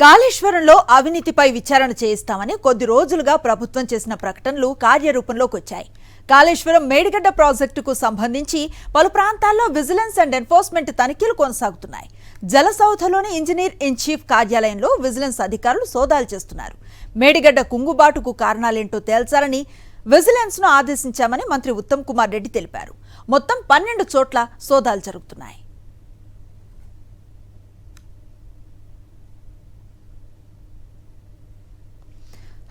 కాళేశ్వరంలో అవినీతిపై విచారణ చేయిస్తామని కొద్ది రోజులుగా ప్రభుత్వం చేసిన ప్రకటనలు కార్యరూపంలోకి వచ్చాయి. కాళేశ్వరం మేడిగడ్డ ప్రాజెక్టుకు సంబంధించి పలు ప్రాంతాల్లో విజిలెన్స్ అండ్ ఎన్ఫోర్స్మెంట్ తనిఖీలు కొనసాగుతున్నాయి. జలసౌధలోని ఇంజనీర్ ఇన్ చీఫ్ కార్యాలయంలో విజిలెన్స్ అధికారులు సోదాలు చేస్తున్నారు. మేడిగడ్డ కుంగుబాటుకు కారణాలేంటో తేల్చాలని విజిలెన్స్ ను ఆదేశించామని మంత్రి ఉత్తమ్ కుమార్ రెడ్డి తెలిపారు. మొత్తం 12 చోట్ల సోదాలు జరుగుతున్నాయి.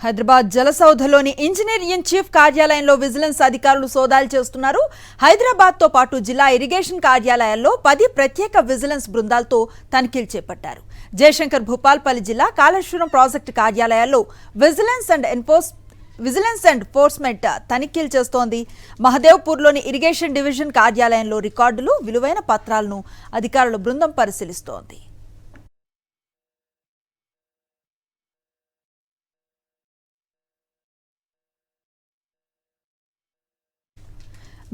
హైదరాబాద్ జలసౌధలోని ఇంజనీర్ ఇన్ చీఫ్ కార్యాలయంలో విజిలెన్స్ అధికారులు సోదాలు చేస్తున్నారు. హైదరాబాద్ తో పాటు జిల్లా ఇరిగేషన్ కార్యాలయాల్లో 10 ప్రత్యేక విజిలెన్స్ బృందాలతో తనిఖీలు చేపట్టారు. జయశంకర్ భూపాల్పల్లి జిల్లా కాళేశ్వరం ప్రాజెక్టు కార్యాలయాల్లో విజిలెన్స్ అండ్ ఎన్ఫోర్స్మెంట్ తనిఖీలు చేస్తోంది. మహదేవ్పూర్లోని ఇరిగేషన్ డివిజన్ కార్యాలయంలో రికార్డులు, విలువైన పత్రాలను అధికారుల బృందం పరిశీలిస్తోంది.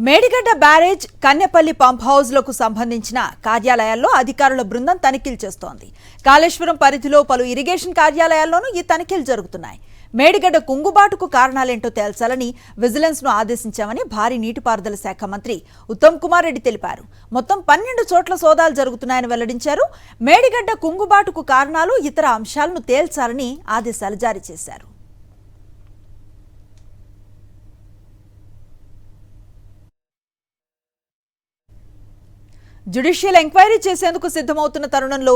మేడిగడ్డ బ్యారేజ్, కన్నెపల్లి పంప్ హౌజ్లకు సంబంధించిన కార్యాలయాల్లో అధికారుల బృందం తనిఖీలు చేస్తోంది. కాళేశ్వరం పరిధిలో పలు ఇరిగేషన్ కార్యాలయాల్లోనూ ఈ తనిఖీలు జరుగుతున్నాయి. మేడిగడ్డ కుంగుబాటుకు కారణాలేంటో తేల్చాలని విజిలెన్స్ ను ఆదేశించామని భారీ నీటిపారుదల శాఖ మంత్రి ఉత్తమ్ కుమార్ రెడ్డి తెలిపారు. మొత్తం 12 చోట్ల సోదాలు జరుగుతున్నాయని వెల్లడించారు. మేడిగడ్డ కుంగుబాటుకు కారణాలు, ఇతర అంశాలను తేల్చాలని ఆదేశాలు జారీ చేశారు. జ్యుడిషియల్ ఎంక్వైరీ చేసేందుకు సిద్ధమవుతున్న తరుణంలో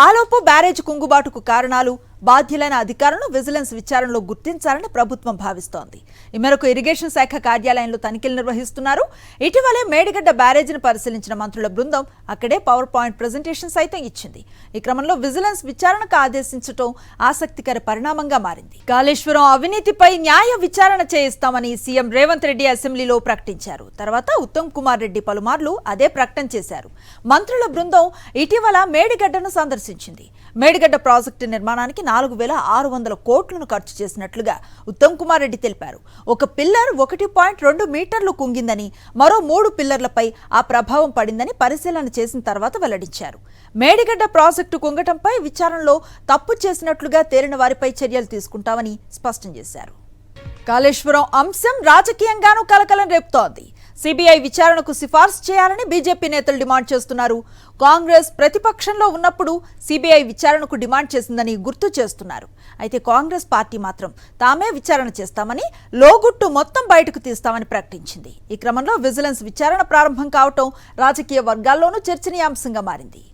ఆలోపు బ్యారేజ్ కుంగుబాటుకు కారణాలు, బాధ్యులైన అధికారులను విజిలెన్స్ విచారణలో గుర్తించాలని ప్రభుత్వం భావిస్తోంది. ఈ మేరకు ఇరిగేషన్ శాఖ కార్యాలయంలో తనిఖీలు నిర్వహిస్తున్నారు. ఇటీవలే మేడిగడ్డ బ్యారేజీని పరిశీలించిన మంత్రుల బృందం అక్కడే పవర్ పాయింట్ ప్రెజెంటేషన్ సైతం ఇచ్చింది. ఈ క్రమంలో విజిలెన్స్ విచారణకు ఆదేశించడం ఆసక్తికర పరిణామంగా మారింది. కాళేశ్వరం అవినీతిపై న్యాయ విచారణ చేయిస్తామని సీఎం రేవంత్ రెడ్డి అసెంబ్లీలో ప్రకటించారు. తర్వాత ఉత్తమ్ కుమార్ రెడ్డి పలుమార్లు అదే ప్రకటన చేశారు. మంత్రుల బృందం ఇటీవల మేడిగడ్డను సందర్శించింది. మేడిగడ్డ ప్రాజెక్టు నిర్మాణానికి 4,600 కోట్లను ఖర్చు చేసినట్లుగా ఉత్తమ్ కుమార్ రెడ్డి తెలిపారు. ఒక పిల్లర్ 1.2 మీటర్లు కుంగిందని, మరో 3 పిల్లర్లపై ఆ ప్రభావం పడిందని పరిశీలన చేసిన తర్వాత వెల్లడించారు. మేడిగడ్డ ప్రాజెక్టు కుంగటంపై విచారణలో తప్పు చేసినట్లుగా తేలిన వారిపై చర్యలు తీసుకుంటామని స్పష్టం చేశారు. కాళేశ్వరం అంశం రాజకీయంగానూ కలకలం రేపుతోంది. సిబిఐ విచారణకు సిఫార్సు చేయాలని బీజేపీ నేతలు డిమాండ్ చేస్తున్నారు. కాంగ్రెస్ ప్రతిపక్షంలో ఉన్నప్పుడు సిబిఐ విచారణకు డిమాండ్ చేసిందని గుర్తు చేస్తున్నారు. అయితే కాంగ్రెస్ పార్టీ మాత్రం తామే విచారణ చేస్తామని, లోగుట్టు మొత్తం బయటకు తీస్తామని ప్రకటించింది. ఈ క్రమంలో విజిలెన్స్ విచారణ ప్రారంభం కావటం రాజకీయ వర్గాల్లోనూ చర్చనీయాంశంగా మారింది.